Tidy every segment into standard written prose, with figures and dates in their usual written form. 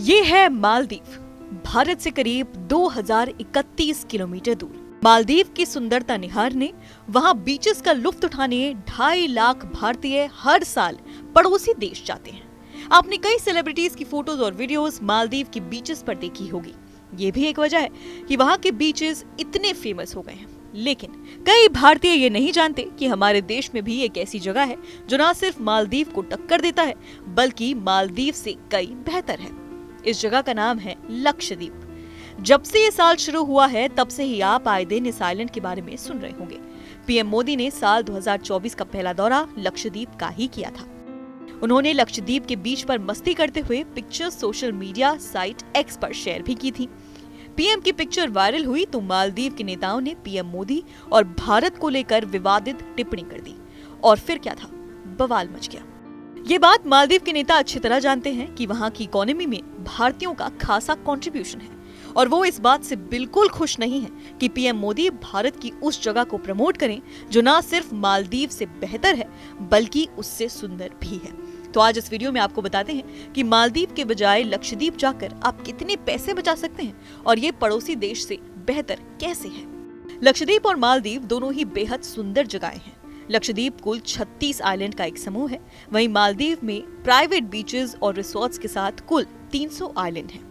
ये है मालदीव, भारत से करीब 2031 किलोमीटर दूर। मालदीव की सुंदरता निहारने, वहाँ बीचेस का लुत्फ उठाने 2.5 लाख भारतीय हर साल पड़ोसी देश जाते हैं। आपने कई सेलिब्रिटीज की फोटोज और वीडियोस मालदीव की बीचेस पर देखी होगी। ये भी एक वजह है कि वहाँ के बीचेस इतने फेमस हो गए हैं। लेकिन कई भारतीय ये नहीं जानते कि हमारे देश में भी एक ऐसी जगह है जो न सिर्फ मालदीव को टक्कर देता है बल्कि मालदीव से कई बेहतर है। इस जगह का नाम है लक्षद्वीप। जब से ये साल शुरू हुआ है तब से ही आप आए दिन इस आइलैंड के बारे में सुन रहे होंगे। पीएम मोदी ने साल 2024 का पहला दौरा लक्षद्वीप का ही किया था। उन्होंने लक्षद्वीप के बीच पर मस्ती करते हुए picture social media site x पर शेयर भी की थी। पीएम की पिक्चर वायरल हुई तो मालदीव के नेताओं ने पीएम मोदी और भारत को लेकर विवादित टिप्पणी कर दी और फिर क्या था, बवाल मच गया। ये बात मालदीव के नेता अच्छी तरह जानते हैं कि वहाँ की इकोनॉमी में भारतीयों का खासा कंट्रीब्यूशन है और वो इस बात से बिल्कुल खुश नहीं है कि पीएम मोदी भारत की उस जगह को प्रमोट करें जो न सिर्फ मालदीव से बेहतर है बल्कि उससे सुंदर भी है। तो आज इस वीडियो में आपको बताते हैं कि मालदीव के बजाय लक्षद्वीप जाकर आप कितने पैसे बचा सकते हैं और ये पड़ोसी देश से बेहतर कैसे है। लक्षद्वीप और मालदीव दोनों ही बेहद सुंदर जगहें हैं। लक्षद्वीप कुल 36 आइलैंड का एक समूह है, वहीं मालदीव में प्राइवेट बीचेस और रिसोर्ट्स के साथ कुल 300 आइलैंड हैं।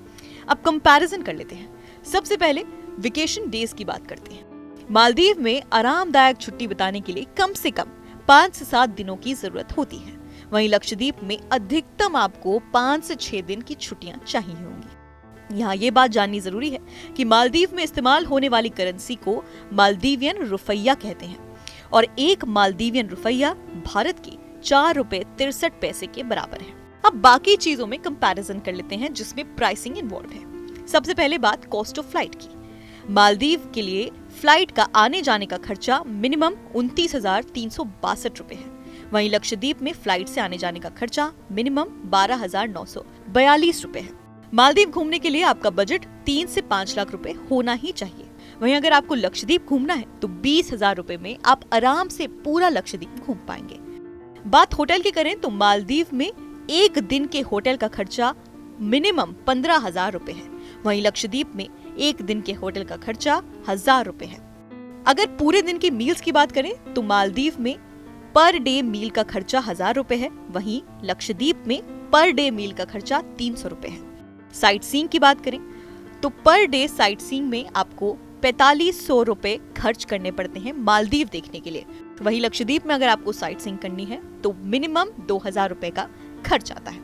अब कंपैरिजन कर लेते हैं। सबसे पहले वेकेशन डेज की बात करते हैं। मालदीव में आरामदायक छुट्टी बिताने के लिए कम से कम 5 से 7 दिनों की जरूरत होती है। वहीं लक्षद्वीप में अधिकतम आपको 5 से 6 दिन की छुट्टियां चाहिए होंगी। यहाँ ये बात जाननी जरूरी है कि मालदीव में इस्तेमाल होने वाली करेंसी को मालदीवियन रुपया कहते हैं और एक मालदीवियन रुपया भारत की 4 रुपए 63 पैसे के बराबर है। अब बाकी चीजों में कंपैरिजन कर लेते हैं जिसमें प्राइसिंग इन्वॉल्व है। सबसे पहले बात कॉस्ट ऑफ फ्लाइट की। मालदीव के लिए फ्लाइट का आने जाने का खर्चा मिनिमम 29,362 रुपए है। वहीं लक्षद्वीप में फ्लाइट से आने जाने का खर्चा मिनिमम 12,942 रुपए है। मालदीव घूमने के लिए आपका बजट 3 से 5 लाख रुपए होना ही चाहिए। वहीं अगर आपको लक्षद्वीप घूमना है तो 20,000 रुपए में आप आराम से पूरा लक्षद्वीप घूम पाएंगे। बात होटल की करें तो मालदीव में एक दिन के होटल का खर्चा मिनिमम 15,000 रुपए है। वहीं लक्षद्वीप में एक दिन के होटल का खर्चा 1,000 रुपए है। अगर पूरे दिन की मील्स की बात करें तो मालदीव में पर डे मील का खर्चा 1,000 रुपए है, वहीं लक्षद्वीप में पर डे मील का खर्चा 300 रुपए है। साइट सीइंग की बात करें तो पर डे साइट सीइंग में आपको 4500 रुपए खर्च करने पड़ते हैं मालदीव देखने के लिए। वहीं लक्षद्वीप में अगर आपको साइट सीइंग करनी है तो मिनिमम 2,000 रुपए का खर्च आता है।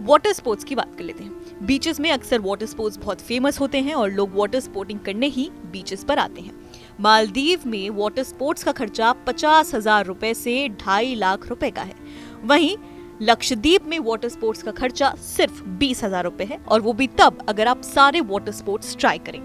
वाटर स्पोर्ट्स की बात कर लेते हैं। बीचेस में अक्सर वाटर स्पोर्ट्स बहुत फेमस होते हैं और लोग वाटर स्पोर्टिंग करने ही बीचेस पर आते हैं। मालदीव में वाटर स्पोर्ट्स का खर्चा 50,000 रुपए से 2.5 लाख रुपए का है। वहीं लक्षद्वीप में वाटर स्पोर्ट्स का खर्चा सिर्फ 20,000 रुपए है और वो भी तब अगर आप सारे वाटर स्पोर्ट्स ट्राई करें।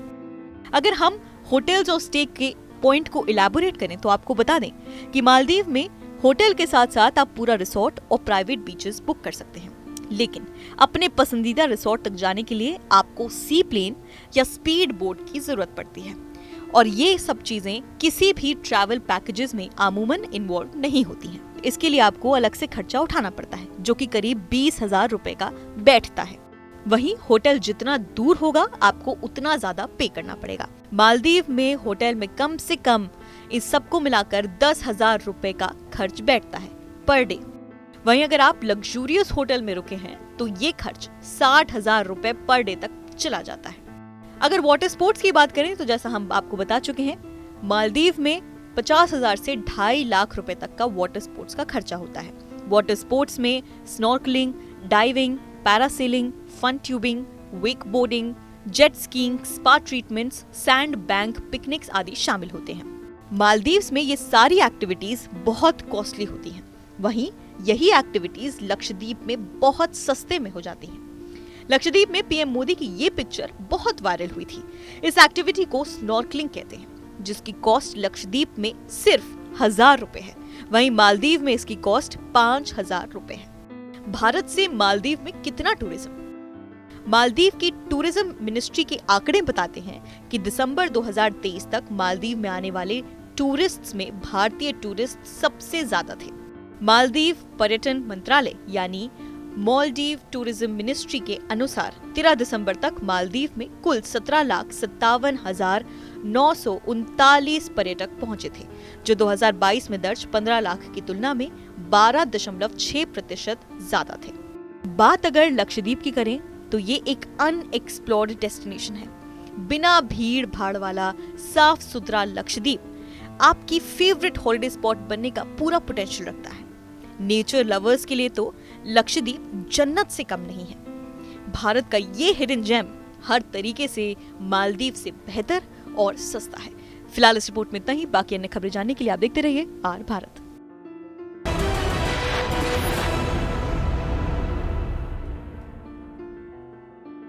अगर हम होटल्स और स्टे के पॉइंट को इलैबोरेट करें तो आपको बता दें कि मालदीव में होटल के साथ साथ आप पूरा रिसोर्ट और प्राइवेट बीचेस बुक कर सकते हैं। लेकिन अपने पसंदीदा रिसोर्ट तक जाने के लिए आपको सी प्लेन या स्पीड बोट की जरूरत पड़ती है और ये सब चीजें किसी भी ट्रैवल पैकेजेस में अमूमन इन्वॉल्व नहीं होती हैं। इसके लिए आपको अलग से खर्चा उठाना पड़ता है जो कि करीब 20,000 रुपए का बैठता है। वहीं होटल जितना दूर होगा आपको उतना ज्यादा पे करना पड़ेगा। मालदीव में होटल में कम से कम इस सबको मिलाकर 10,000 रुपए का खर्च बैठता है पर डे। वहीं अगर आप लग्जूरियस होटल में रुके हैं तो ये खर्च 60,000 रुपए पर डे तक चला जाता है। अगर वाटर स्पोर्ट्स की बात करें तो जैसा हम आपको बता चुके हैं मालदीव में 50,000 से 2.5 लाख रुपए तक का वाटर स्पोर्ट्स का खर्चा होता है। वाटर स्पोर्ट्स में snorkelling, diving, parasailing, fun tubing, wakeboarding, jet skiing, spa treatments, sandbank picnics आदि शामिल होते हैं। मालदीव्स में ये सारी एक्टिविटीज बहुत कॉस्टली होती हैं। वहीं यही एक्टिविटीज लक्षद्वीप में बहुत सस्ते में हो जाती हैं। लक्षद्वीप में पीएम मोदी की ये पिक्चर बहुत वायरल हुई थी। इस एक्टिविटी को स्नॉर्कलिंग कहते हैं जिसकी कॉस्ट लक्षद्वीप में सिर्फ 1,000 रुपए है। वहीं मालदीव में इसकी कॉस्ट 5,000 रुपए है। भारत से मालदीव में कितना टूरिज्म? मालदीव की टूरिज्म मिनिस्ट्री के आंकड़े बताते हैं कि दिसंबर 2023 तक मालदीव में आने वाले टूरिस्ट्स में भारतीय टूरिस्ट सबसे ज्यादा थे। मालदीव पर्यटन मंत्रालय यानी मालदीव टूरिज्म मिनिस्ट्री के अनुसार 13 दिसंबर तक मालदीव में कुल 17,57,939 पर्यटक पहुंचे थे, जो 2022 में दर्ज 15 लाख की तुलना में 12.6% ज्यादा थे। बात अगर लक्षद्वीप की करें तो ये एक अनएक्सप्लोर्ड डेस्टिनेशन है। बिना भीड़ भाड़ वाला साफ सुथरा लक्षद्वीप आपकी फेवरेट हॉलिडे स्पॉट बनने का पूरा पोटेंशियल रखता है। नेचर लवर्स के लिए तो लक्षद्वीप जन्नत से कम नहीं है। भारत का ये हिडन जेम हर तरीके से मालदीव से बेहतर और सस्ता है। फिलहाल इस रिपोर्ट में इतना ही। बाकी अन्य खबरें जानने के लिए आप देखते रहिए आर भारत।